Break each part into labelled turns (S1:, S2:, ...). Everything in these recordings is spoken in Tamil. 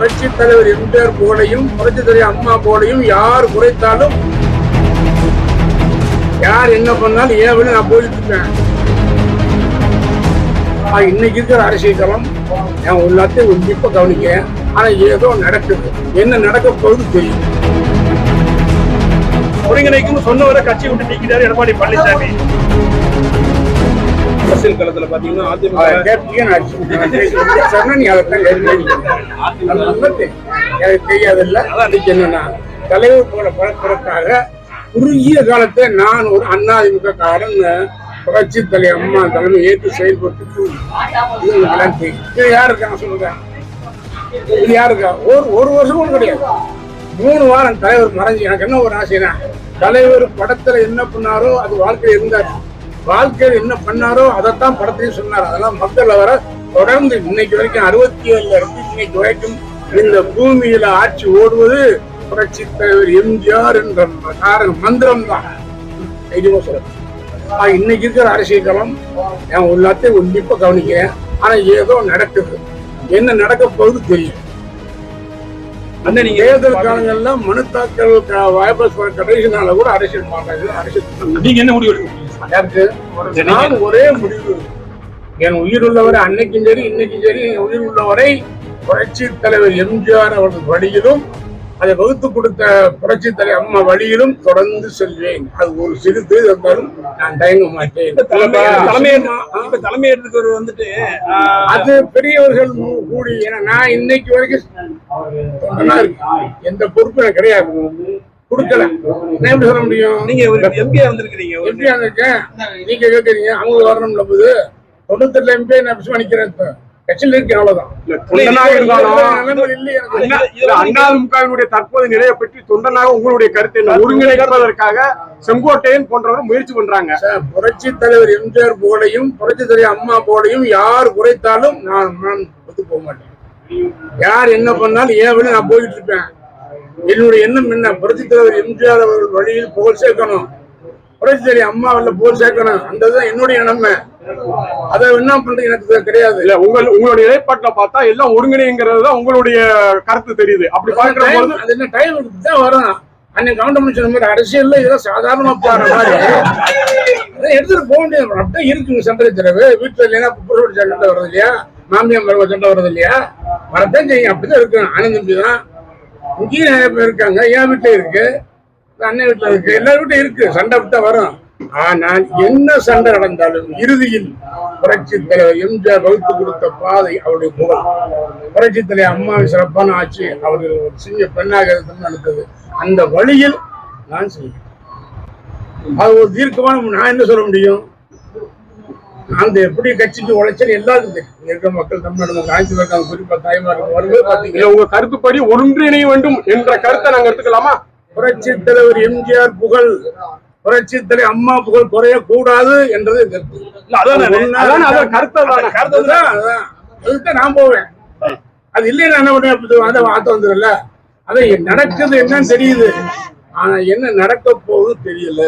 S1: புரட்சி தலைவர் எம்ஜிஆர் போலையும் புரட்சி தலைவர் அம்மா போலையும் யார் குறைத்தாலும் யார் என்ன பண்ணாலும் ஏன் விட நான் போயிட்டு இருக்கேன். இன்னைக்கு இருக்கிற அரசியல் களம் நான் எல்லாத்தையும் உன்னிப்பா கவனிக்கிறேன். ஆனா ஏதோ நடக்குது, என்ன நடக்க போகுது தெரியும்.
S2: ஒருங்கிணைக்கும் சொன்னவரை கட்சி விட்டு நீக்கிட்டாரு எடப்பாடி பழனிசாமி. அரசியல் களத்துல பாத்தீங்கன்னா
S1: தெரியாதுல்ல. என்னன்னா தலைவர் போல பழப்பதற்காக குறுகிய காலத்தை நான் ஒரு அதிமுக காரன் புரட்சி தலைவர் அம்மா தலைமை ஏற்று செயல்பட்டு யார் இருக்காங்க சொல்லுங்க. இது யாருக்கா ஒரு வருஷம் கூட கிடையாது, 3 வாரம் தலைவர் மறைஞ்சு. எனக்கு என்ன ஒரு ஆசைனா, தலைவர் படத்துல என்ன பண்ணாரோ அது வாழ்க்கையில் இருந்தார், வாழ்க்கையில் என்ன பண்ணாரோ அதைத்தான் படத்திலையும் சொன்னார். அதெல்லாம் மக்கள் வர தொடர்ந்து இன்னைக்கு வரைக்கும் 67 இருந்து இன்னைக்கு வரைக்கும் இந்த பூமியில ஆட்சி ஓடுவது புரட்சி தலைவர் எம்ஜிஆர் என்ற மந்திரம் தான். இன்னைக்கு இருக்கிற அரசியல் களம் நான் எல்லாத்தையும் உன்னிப்பா கவனிக்கிறேன். ஆனா ஏதோ நடக்குது, என்ன நடக்க போகுது தெரியும். தேர்தல் காலங்கள்ல மனு தாக்கல் வாய்ப்பு கடைசி நாள கூட அரசியல் மாட்டாங்க. அரசியல்
S2: நீங்க என்ன முடிவு எடுக்கணும்?
S1: நான் ஒரே முடிவு, என் உயிர் உள்ளவரை அன்னைக்கும் சரி இன்னைக்கும் சரி உயிர் உள்ளவரை புரட்சி தலைவர் எம்ஜிஆர் அவர்கள் வழியிலும் அதை வகுத்து கொடுத்த புரட்சி தலைவர் அம்மா வழியிலும் தொடர்ந்து செல்வேன். அது ஒரு சிறு இருந்தாலும் நான் தயங்க மாட்டேன்.
S2: தலைமையேற்றுக்கு வந்துட்டு
S1: அது பெரியவர்கள் கூடி, ஏன்னா நான் இன்னைக்கு வரைக்கும் எந்த பொறுப்பும் கிடையாது, கொடுக்கல. என்ன எப்படி சொல்ல முடியும்?
S2: நீங்க எம்பியா வந்திருக்கீங்க,
S1: எம்பியா இருக்கேன், நீங்க கேட்கறீங்க அவங்க வரணும்ல. போது 98 எம்பி நான் விசுவானிக்கிறேன், கட்சியில் இருக்கேன், அவ்வளவுதான்.
S3: அதிமுகவினுடைய தற்போது நிலையை பற்றி தொண்டனாக உங்களுடைய கருத்து என்ன? ஒருங்கிணைப்பதற்காக செங்கோட்டையன் போன்றவர்கள் முயற்சி பண்றாங்க.
S1: புரட்சி தலைவர் எம்ஜிஆர் போலையும் புரட்சி தலைவர் அம்மா போலையும் யார் குறைத்தாலும் நான் ஒத்து போக மாட்டேன். யார் என்ன பண்ணாலும் ஏன் விட நான் போயிட்டு இருப்பேன். என்னுடைய எண்ணம் என்ன, புரட்சி தலைவர் எம்ஜிஆர் அவர்கள் வழியில் புகழ் சேர்க்கணும், புரட்சி தலைவர் அம்மாவில் புகழ் சேர்க்கணும், அந்த என்னுடைய எண்ணமே. அதை என்ன பண்றது எனக்கு கிடையாது.
S3: இல்ல உங்களுடைய நிலைப்பாட்டில் பார்த்தா எல்லாம் ஒருங்கிணைங்கிறது தான் உங்களுடைய கருத்து தெரியுது. அப்படி பாக்குற போது
S1: அது என்ன டைம் தான் வரும். அன்னைக்கு கவுண்டமணி சொன்ன மாதிரி அரசியல்ல இதெல்லாம் சாதாரணமா பாரு மாதிரி எடுத்துட்டு போக முடியாது. அப்படியே இருக்குங்க சண்டை தரவு. வீட்டுல இல்லைன்னா புரோட சண்டை வர்றது இல்லையா, மாமியா மருவ சண்டை வர்றது இல்லையா, வரத்தான் செய்யும். அப்படிதான் இருக்கு. ஆனந்தம்பி தான் இங்கேயும் நிறைய பேர் இருக்காங்க, என் வீட்டுல இருக்கு, அண்ணன் வீட்டுல இருக்கு, எல்லார் வீட்டும் இருக்கு, சண்டை அப்படித்தான் வரும். ஆனால் என்ன சண்டை நடந்தாலும் இறுதியில் புரட்சி தலைவர் எம்ஜிஆர் வகுத்து கொடுத்த பாதை அவருடைய புகழ். புரட்சி தலைவர் அம்மாவை சிறப்பான ஆட்சி அவர்கள் செஞ்ச பெண்ணாக நடந்தது. அந்த வழியில் நான் செய்வேன். அது ஒரு தீர்க்கமான. நான் என்ன சொல்ல முடியும்? அந்த எப்படி கட்சிக்கு உழைச்சல் எல்லாருக்கும் தெரியும். இருக்கிற மக்கள் தமிழ்நாடு அனைத்து இருக்காங்க, குறிப்பா தாய்மார்கள் வரும்போது பாத்தீங்கன்னா
S3: உங்க கருத்துப்படி ஒன்றிணைய வேண்டும் என்ற கருத்தை நாங்க எடுத்துக்கலாமா?
S1: புரட்சி தலைவர் எம்ஜிஆர் புகழ், புரட்சி தலைவர் அம்மா புகழ் குறையக்கூடாது என்றது கருத்தை நான் போவேன். அது இல்லையா என்ன பண்ண வார்த்தை வந்துடல. அதை நடக்குது என்னன்னு தெரியுது, ஆனா என்ன நடக்க போகுது தெரியல.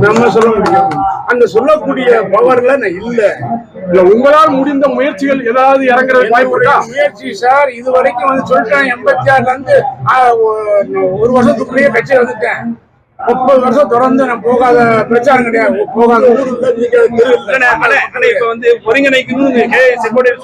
S1: நம்ம சொல்ல முடியும், அந்த சொல்லக்கூடிய பவர்ல நான் இல்ல.
S3: உங்களால் முடிந்த முயற்சிகள் ஏதாவது இறங்குறது வாய்ப்பு இருக்கா?
S1: முயற்சி சார் இது வரைக்கும் வந்து சொல்லிட்டேன். 86ல இருந்து 1 வருஷத்துக்குள்ளேயே கட்சி வந்துட்டேன். 30 வருஷம் தொடர்ந்து நான் போகாத பிரச்சாரம் கிடையாது, போகாத ஊர்
S2: இப்ப வந்து ஒருங்கிணைக்கணும்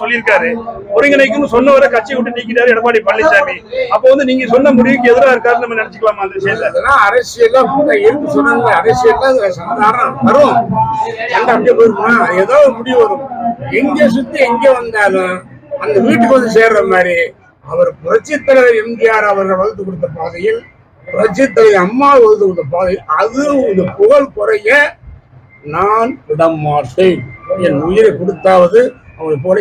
S2: சொல்லியிருக்காரு. ஒருங்கிணைக்கணும் சொன்னவரை கட்சி விட்டு நீக்கிட்டாரு எடப்பாடி பழனிசாமி. அப்போ வந்து நீங்க சொன்ன முடிவுக்கு எதிராக இருக்காரு நம்ம நினைச்சுக்கலாமா? அந்த விஷயத்துல
S1: அரசியல் இருக்கு சொன்னாங்க. அரசியல் சாதாரண வரும், அப்படியே போயிருமா, ஏதோ ஒரு முடிவு வரும். எங்க சுத்தி எங்க வந்தாலும் அந்த வீட்டுக்கு வந்து சேர்ற மாதிரி அவர் புரட்சி தலைவர் எம்ஜிஆர் அவர்கள் வகுத்து கொடுத்த பாதையில், புரட்சி தலைவர் அம்மா வகுத்து கொடுத்த பாதையில் அது இந்த புகழ் குறைய நான் விட மாட்டேன். என் உயிரை கொடுத்தாவது அவங்களை போல